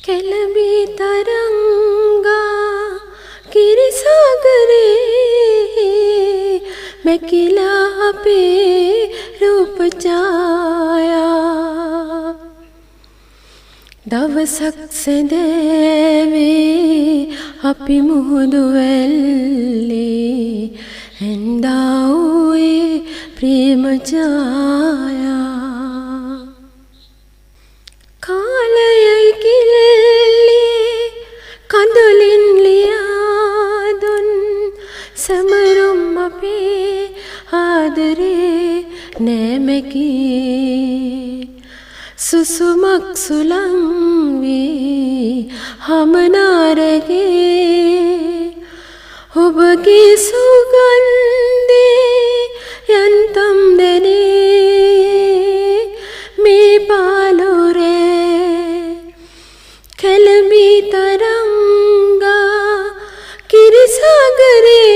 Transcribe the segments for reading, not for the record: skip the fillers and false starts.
කෙළඹි තරංගා කිරිසාගරේ මෙකිලා අපේ රූප ඡායා දවසක් සැඳෑවේ අපි මුහුදු වැල්ලේ එන්දා වූයේ ප්‍රේම ඡායා කාලයයි කිලෙල්ලේ කඳුලින් ලියා දුන් සමරුම් අපේ ආදරේ නෑමකී සුසුමක් සුලං වී හමනාරගේ ඔබගේ සුගන්ධේ යන්තම් දැනේ මේ පාලොරේ කෙළඹි තරංගා කිරිසාගරේ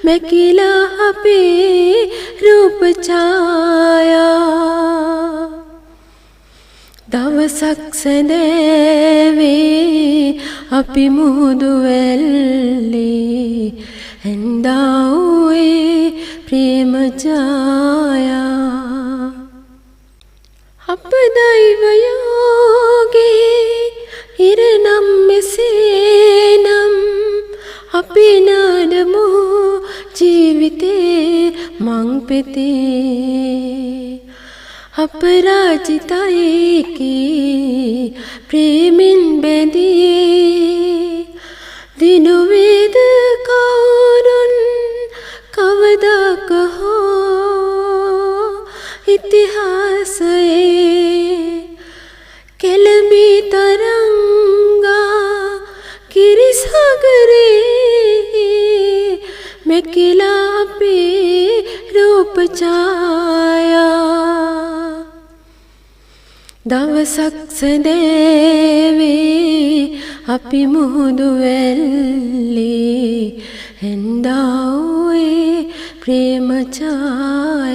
මෙකිලා අපේ රූප ඡායා දවසක් සැඳෑවේ අපි මුහුදු වැල්ලේ එන්දා වූයේ ප්‍රේම ඡායා අප දෛවයෝගේ ඉරනම් මෙසේනම් අපි නාඩමු ජීවිතේ මං පෙතේ අපරාජිතයි කී ප්‍රේමින් බැඳී දිනුවේද කවුරුන් කවදාක හෝ ඉතිහාසයේ කෙළඹි තරංගා කිරිසාගරේ මෙකිලා අපේ රූප ඡායා දවසක් සැඳෑවේ අපි මුහුදු වැල්ලේ එන්දා වූයේ ප්‍රේම ඡායා